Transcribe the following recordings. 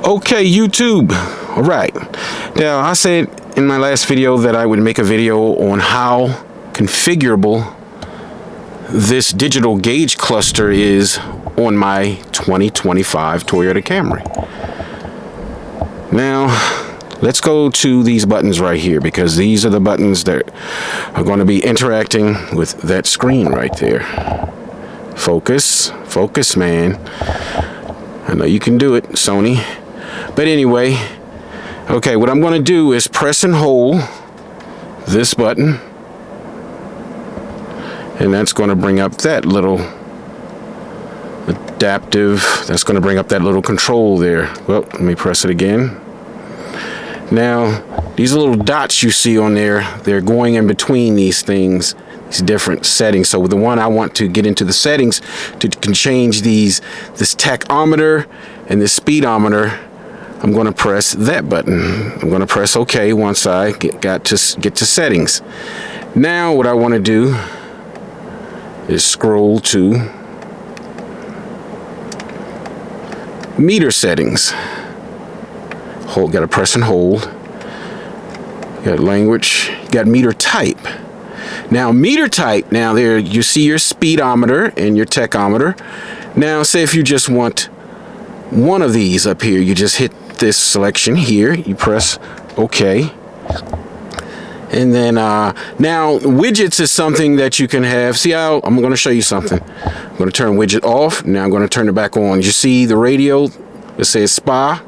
Okay, YouTube. All right. Now, I said in my last video that I would make a video on how configurable this digital gauge cluster is on my 2025 Toyota Camry. Now, let's go to these buttons right here, because these are the buttons that are going to be interacting with that screen right there. Focus, man. I know you can do it, Sony. But anyway, okay, what I'm going to do is press and hold this button, and that's going to bring up that little adaptive, that's going to bring up that little control there. Well, let me press it again. Now, these little dots you see on there, they're going in between these things, these different settings. So with the one I want to get into the settings to can change this tachometer and this speedometer, I'm going to press that button. I'm going to press OK once I get to settings. Now what I want to do is scroll to meter settings. Got to press and hold. Got language. Got meter type. Now meter type. Now there you see your speedometer and your tachometer. Now say if you just want one of these up here, you just hit this selection here. You press OK. And then now widgets is something that you can have. See how I'm going to show you something. I'm going to turn widget off. Now I'm going to turn it back on. You see the radio? It says SPA.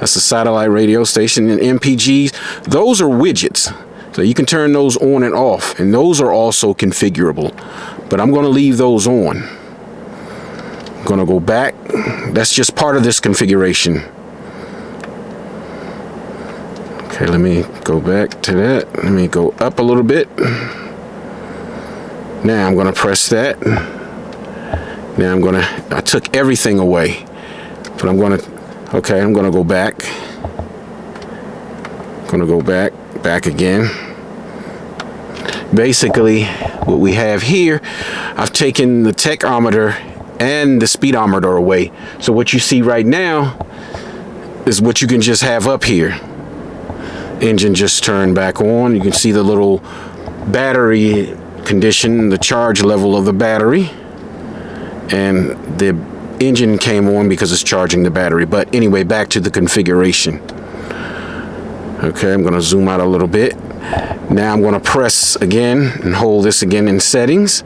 That's a satellite radio station. And MPGs, those are widgets. So you can turn those on and off. And those are also configurable. But I'm going to leave those on. I'm going to go back. That's just part of this configuration. Okay, let me go back to that. Let me go up a little bit. Now I'm going to press that. Now I took everything away. But I'm going to go back. I'm going to go back again. Basically, what we have here, I've taken the tachometer and the speedometer away. So what you see right now is what you can just have up here. Engine just turned back on. You can see the little battery condition, the charge level of the battery, and the engine came on because it's charging the battery. But anyway, back to the configuration. Okay, I'm going to zoom out a little bit. Now I'm going to press again and hold this again in settings,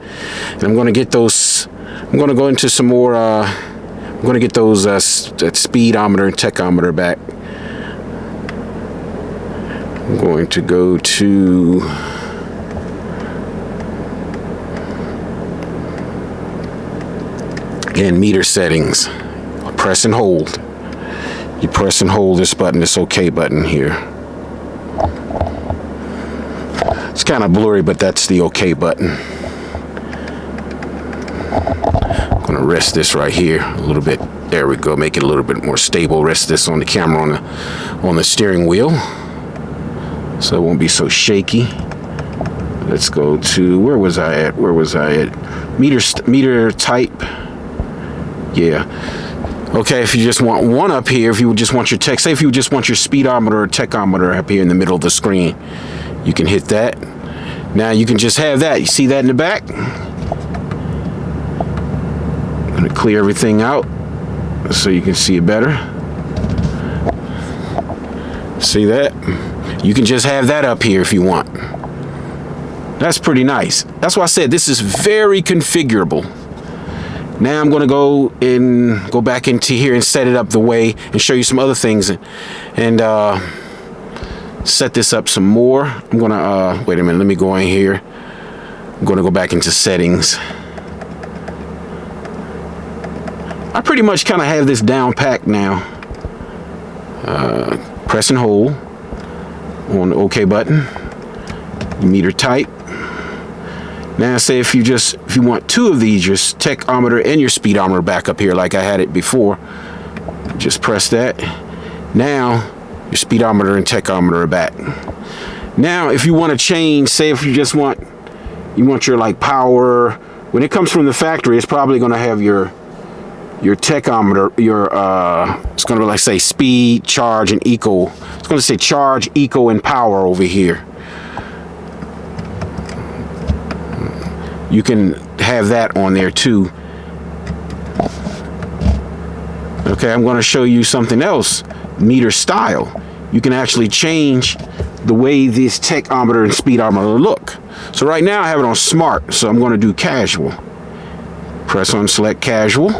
and I'm going to get those. I'm going to go into some more. I'm going to get those that speedometer and tachometer back. I'm going to go to again meter settings. Press and hold. You press and hold this button, this OK button here. It's kind of blurry, but that's the OK button. I'm going to rest this right here a little bit. There we go. Make it a little bit more stable. Rest this on the camera on the steering wheel, so it won't be so shaky. Let's go to, where was I at? Meter type. Yeah. Okay, if you just want one up here, if you just want your say if you just want your speedometer or tachometer up here in the middle of the screen, you can hit that. Now you can just have that. You see that in the back? I'm gonna clear everything out so you can see it better. See that? You can just have that up here if you want. That's pretty nice. That's why I said this is very configurable. Now I'm going to go back into here and set it up the way and show you some other things and set this up some more. I'm going to wait a minute. Let me go in here. I'm going to go back into settings. I pretty much kind of have this down packed now. Press and hold on the OK button. Meter type. Now say if you want two of these, your tachometer and your speedometer back up here like I had it before, just press that. Now your speedometer and tachometer are back. Now if you want to change, say if you just want your like power, when it comes from the factory, it's probably going to have your your tachometer, your it's going to like say speed, charge, and eco. It's going to say charge, eco, and power over here. You can have that on there too. Okay, I'm going to show you something else. Meter style. You can actually change the way this tachometer and speedometer look. So right now I have it on smart, so I'm going to do casual. Press on select casual.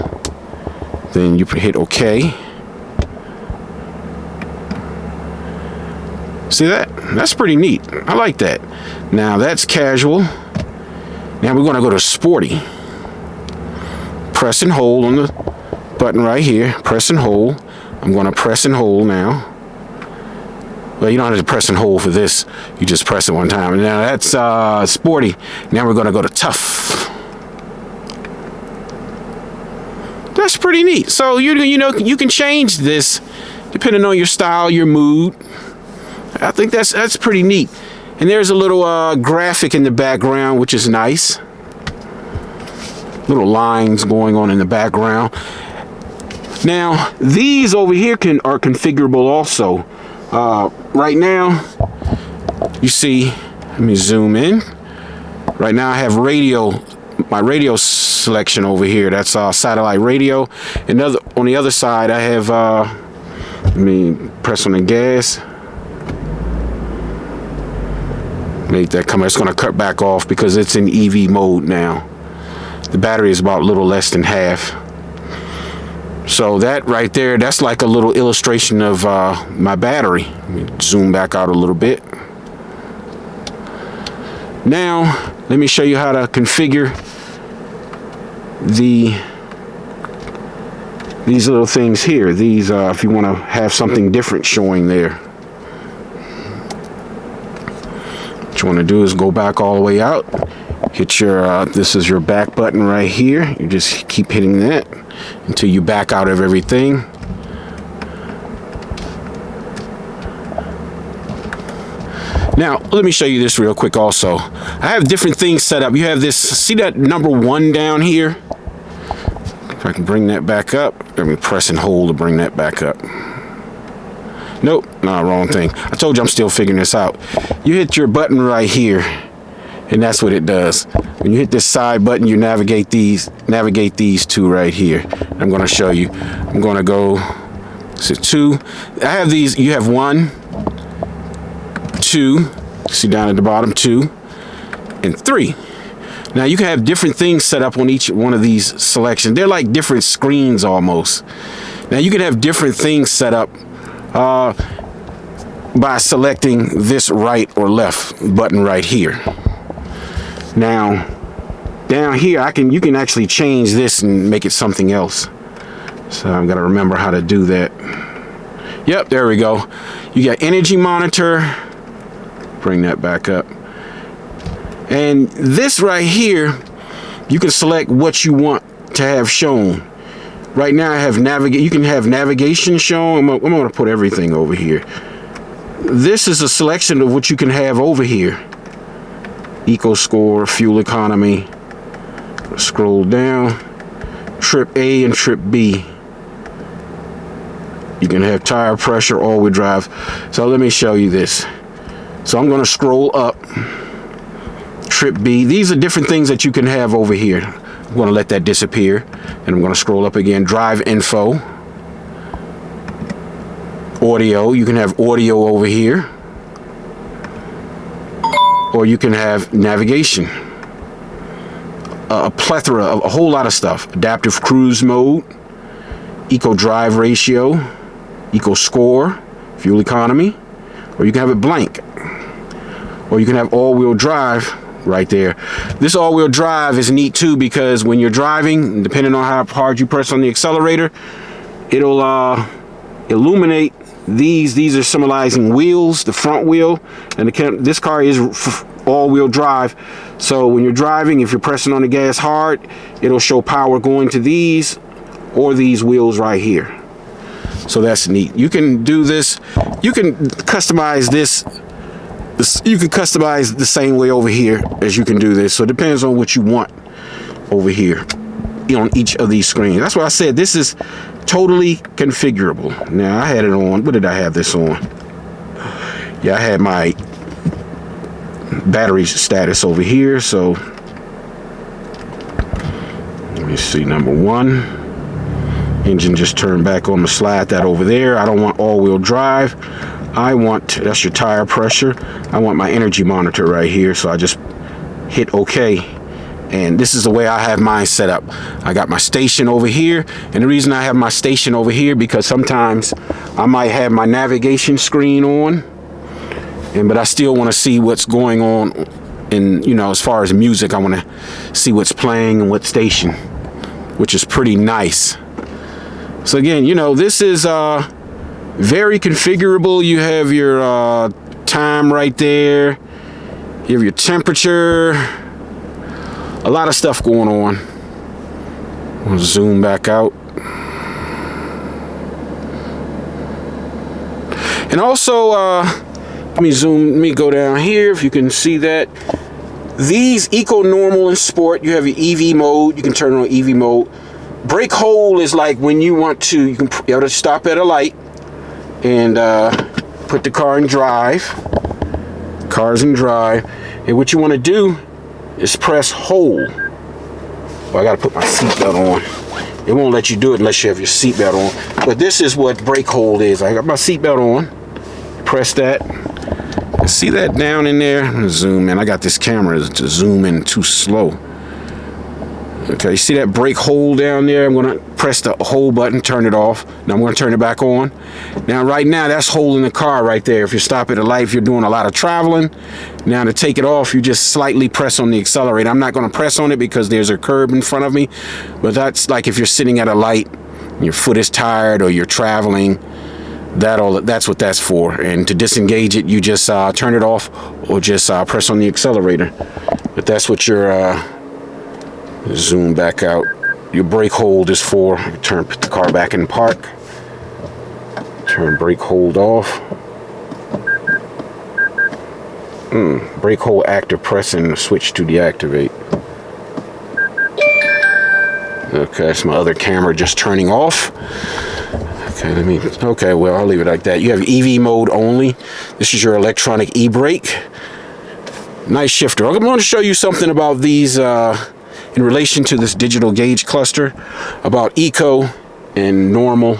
Then you hit OK. See that? That's pretty neat. I like that. Now that's casual. Now we're going to go to sporty. Press and hold on the button right here. Press and hold. I'm going to press and hold now. Well, you don't have to press and hold for this. You just press it one time. And now that's sporty. Now we're going to go to tough. That's pretty neat. So you know you can change this depending on your style, your mood. I think that's pretty neat. And there's a little graphic in the background, which is nice. Little lines going on in the background. Now these over here are configurable also. Right now, you see, let me zoom in. Right now I have my radio selection over here. That's satellite radio. And on the other side, I have, let me press on the gas. Make that come. It's going to cut back off because it's in EV mode now. The battery is about a little less than half. So that right there, that's like a little illustration of my battery. Let me zoom back out a little bit. Now, let me show you how to configure these little things here. These, if you want to have something different showing there. What you want to do is go back all the way out. Hit your, this is your back button right here. You just keep hitting that until you back out of everything. Now, let me show you this real quick also. I have different things set up. You have this, see that number 1 down here? If I can bring that back up. Let me press and hold to bring that back up. Nope, no, wrong thing. I told you I'm still figuring this out. You hit your button right here, and that's what it does. When you hit this side button, you navigate these two right here. I'm going to show you. I'm going to go to 2. I have these. You have 1, 2. See down at the bottom, 2, and 3. Now you can have different things set up on each one of these selections. They're like different screens almost. Now you can have different things set up by selecting this right or left button right here. Now down here you can actually change this and make it something else. So I've got to remember how to do that. Yep, there we go. You got energy monitor. Bring that back up. And this right here, you can select what you want to have shown. Right now I have you can have navigation shown. I'm going to put everything over here. This is a selection of what you can have over here. Eco score, fuel economy. Scroll down. Trip A and trip B. You can have tire pressure, all-wheel drive. So let me show you this. So I'm going to scroll up. Trip B. These are different things that you can have over here. I'm going to let that disappear. And I'm going to scroll up again. Drive info. Audio. You can have audio over here. Or you can have navigation. A plethora of a whole lot of stuff. Adaptive cruise mode. Eco drive ratio. Eco score. Fuel economy. Or you can have it blank. Or you can have all-wheel drive right there. This all-wheel drive is neat too because when you're driving, depending on how hard you press on the accelerator, it'll illuminate these. These are symbolizing wheels, the front wheel, and this car is all-wheel drive. So when you're driving, if you're pressing on the gas hard, it'll show power going to these or these wheels right here. So that's neat. You can do this. You can customize this. You can customize the same way over here as you can do this. So it depends on what you want over here. on each of these screens. That's why I said this is totally configurable. Now I had it on, what did I have this on? Yeah, I had my battery status over here, so let me see. Number 1, engine just turned back on, the slide that over there. I don't want all-wheel drive. I want, that's your tire pressure. I want my energy monitor right here, so I just hit OK. And this is the way I have mine set up. I got my station over here, and the reason I have my station over here because sometimes I might have my navigation screen on, but I still want to see what's going on in, you know, as far as music. I want to see what's playing and what station, which is pretty nice. So again, you know, this is very configurable. You have your time right there. You have your temperature. A lot of stuff going on. I'll zoom back out. And also, let me go down here if you can see that. These Eco, Normal, and Sport, you have your EV mode. You can turn on EV mode. Brake hold is like when you want to, you can be able to stop at a light and put the car in drive. Cars in drive. And what you want to do is press hold. Well, I gotta put my seatbelt on. It won't let you do it unless you have your seatbelt on. But this is what brake hold is. I got my seatbelt on. Press that. See that down in there? I'm gonna zoom in. I got this camera to zoom in too slow. Okay, see that brake hold down there? I'm gonna press the hold button, turn it off. Now I'm gonna turn it back on. Now right now that's holding the car right there. If you stop at a light, if you're doing a lot of traveling, now to take it off, you just slightly press on the accelerator. I'm not gonna press on it because there's a curb in front of me, but that's like if you're sitting at a light, your foot is tired or you're traveling, that's what that's for. And to disengage it, you just turn it off or just press on the accelerator. But that's what your zoom back out. Your brake hold is for. Put the car back in park. Turn brake hold off. Brake hold active, press and switch to deactivate. Okay, that's my other camera just turning off. Okay, well, I'll leave it like that. You have EV mode only. This is your electronic e-brake. Nice shifter. I'm going to show you something about these in relation to this digital gauge cluster, about Eco and Normal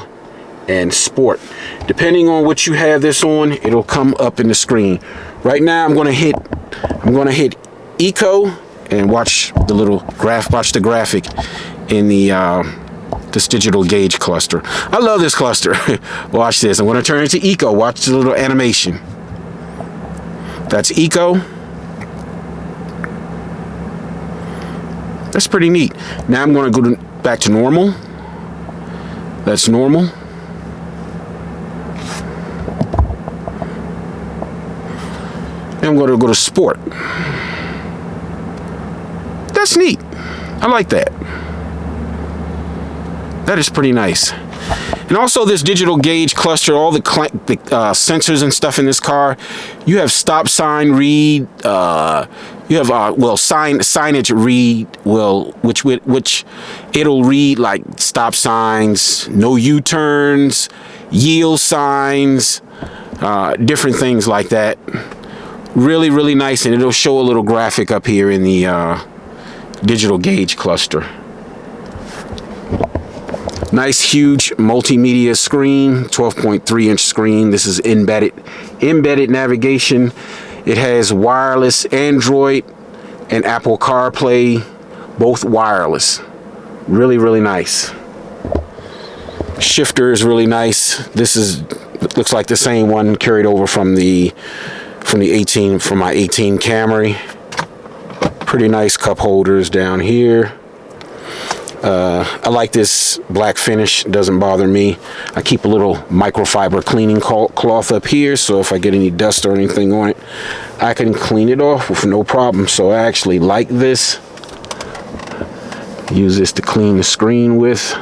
and Sport. Depending on what you have this on, it'll come up in the screen. Right now, I'm going to hit Eco and watch the little graphic in the this digital gauge cluster. I love this cluster. Watch this. I'm going to turn it to Eco. Watch the little animation. That's Eco. That's pretty neat. Now I'm going to go back to Normal. That's Normal. And I'm going to go to Sport. That's neat. I like that. That is pretty nice. And also this digital gauge cluster, all the sensors and stuff in this car. You have stop sign read. You have signage read. Which it'll read like stop signs, no U-turns, yield signs, different things like that. Really, really nice, and it'll show a little graphic up here in the digital gauge cluster. Nice, huge multimedia screen, 12.3-inch screen. This is embedded navigation. It has wireless Android and Apple CarPlay, both wireless. Really, really nice. Shifter is really nice. Looks like the same one carried over from my 18 Camry. Pretty nice cup holders down here. I like this black finish. It doesn't bother me. I keep a little microfiber cleaning cloth up here, so if I get any dust or anything on it, I can clean it off with no problem. So I actually like this. Use this to clean the screen with.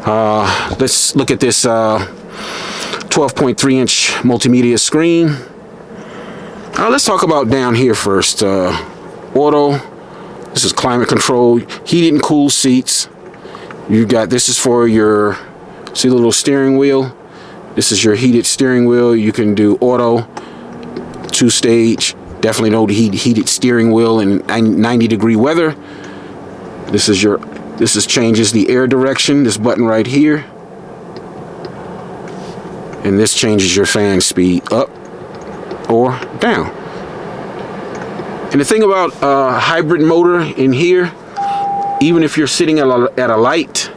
Let's look at this 12.3-inch multimedia screen. Let's talk about down here first. Auto, This is climate control, heated and cool seats. You got, this is for your, see the little steering wheel? This is your heated steering wheel. You can do auto, 2-stage. Definitely no heated steering wheel in 90-degree weather. This is changes the air direction, this button right here. And this changes your fan speed up or down. And the thing about hybrid motor in here, even if you're sitting at a light,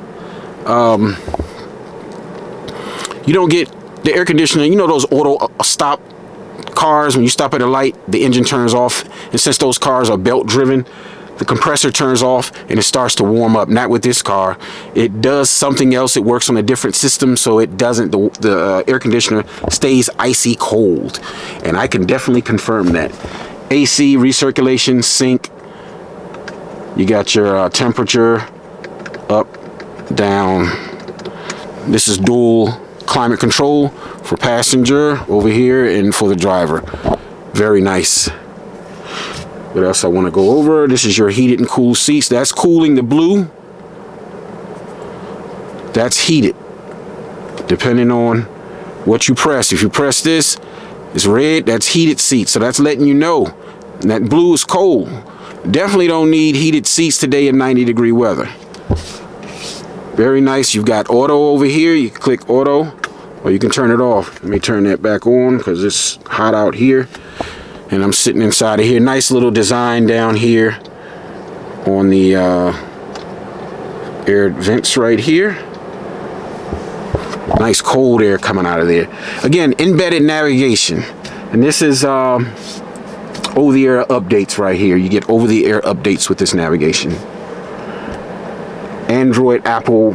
you don't get the air conditioning. You know those auto stop cars, when you stop at a light, the engine turns off. And since those cars are belt driven, the compressor turns off and it starts to warm up. Not with this car. It does something else. It works on a different system, so it doesn't, the air conditioner stays icy cold. And I can definitely confirm that. AC, recirculation, sync. You got your temperature up, down. This is dual climate control for passenger over here and for the driver. Very nice. What else I want to go over? This is your heated and cool seats. That's cooling. The blue, that's heated, depending on what you press. If you press this, it's red, that's heated seats. So that's letting you know. And that blue is cold. Definitely don't need heated seats today in 90-degree weather. Very nice. You've got auto over here. You can click auto, or you can turn it off. Let me turn that back on because it's hot out here. And I'm sitting inside of here. Nice little design down here on the air vents right here. Nice cold air coming out of there. Again, embedded navigation. And this is over-the-air updates right here. You get over-the-air updates with this navigation. Android, Apple,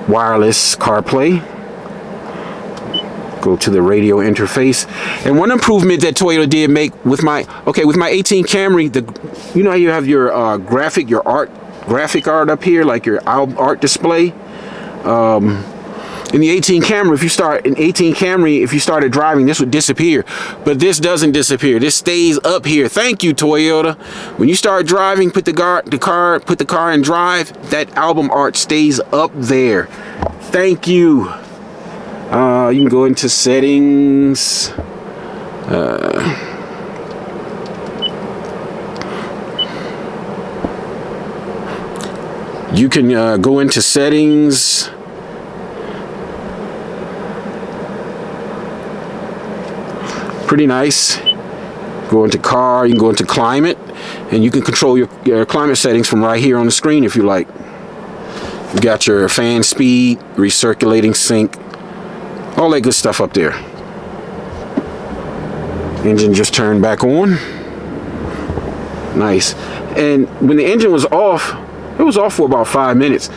wireless CarPlay. Go to the radio interface. And one improvement that Toyota did make with my 18 Camry, you know how you have your graphic art up here, like your art display. In the 18 Camry, if you started driving, this would disappear. But this doesn't disappear. This stays up here. Thank you, Toyota. When you start driving, put the car in drive, that album art stays up there. Thank you. You can go into settings. You can go into settings. Pretty nice. Go into car, you can go into climate, and you can control your climate settings from right here on the screen if you like. You got your fan speed, recirculating sync, all that good stuff up there. Engine just turned back on. Nice. And when the engine was off, it was off for about 5 minutes,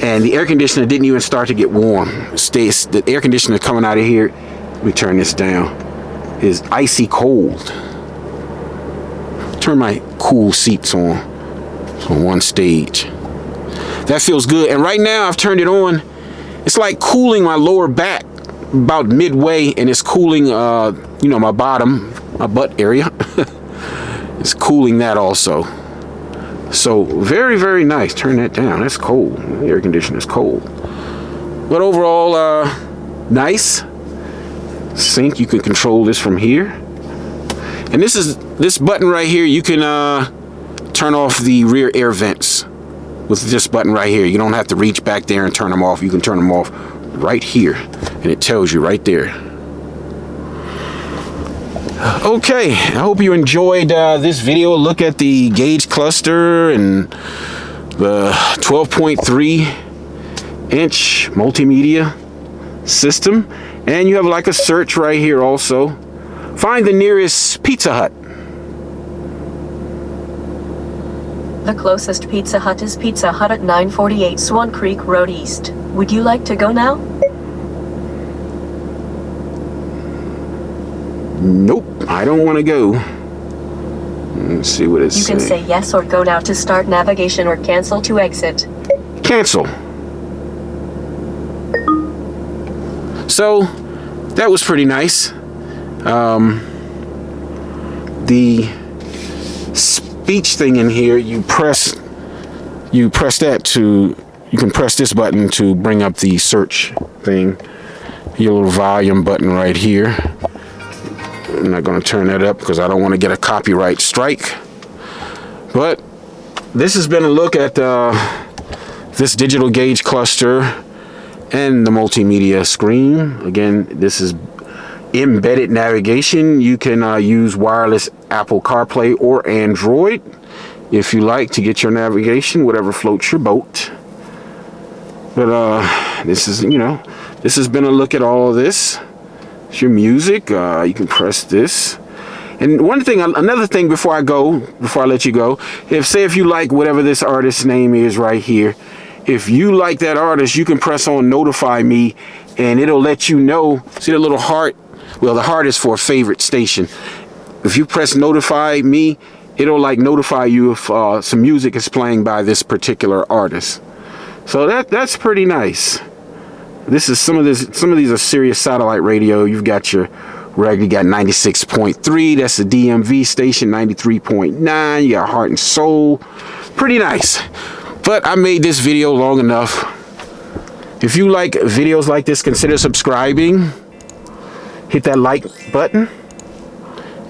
and the air conditioner didn't even start to get warm. The air conditioner coming out of here, let me turn this down, is icy cold. Turn my cool seats on. It's on 1 stage. That feels good. And right now I've turned it on. It's like cooling my lower back about midway, and it's cooling my bottom, my butt area. It's cooling that also. So very, very nice. Turn that down. That's cold. The air conditioner is cold. But overall, nice. Sync, you can control this from here. And this button right here, you can turn off the rear air vents with this button right here. You don't have to reach back there and turn them off. You can turn them off right here, and it tells you right there. Okay, I hope you enjoyed this video. Look at the gauge cluster and the 12.3 inch multimedia system. And you have like a search right here also. Find the nearest Pizza Hut. The closest Pizza Hut is Pizza Hut at 948 Swan Creek Road East. Would you like to go now? Nope, I don't want to go. Let's see what it says. You can say yes or go now to start navigation, or cancel to exit. Cancel. So that was pretty nice. The speech thing in here, you press that to, you can press this button to bring up the search thing. Your little volume button right here. I'm not going to turn that up because I don't want to get a copyright strike. But this has been a look at this digital gauge cluster and the multimedia screen. Again, this is embedded navigation. You can use wireless Apple CarPlay or Android if you like to get your navigation, whatever floats your boat. But this is, you know, this has been a look at all of this. It's your music. You can press this. And another thing before I let you go, if you like whatever this artist's name is right here, if you like that artist, you can press on notify me and it'll let you know. See the little heart? Well, the heart is for a favorite station. If you press notify me, it'll like notify you if some music is playing by this particular artist. So that's pretty nice. This is some of these are Sirius satellite radio. You've got your regular, you got 96.3, that's the DMV station, 93.9, you got Heart and Soul. Pretty nice. But I made this video long enough. If you like videos like this, consider subscribing. Hit that like button.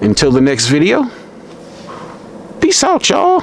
Until the next video, peace out, y'all.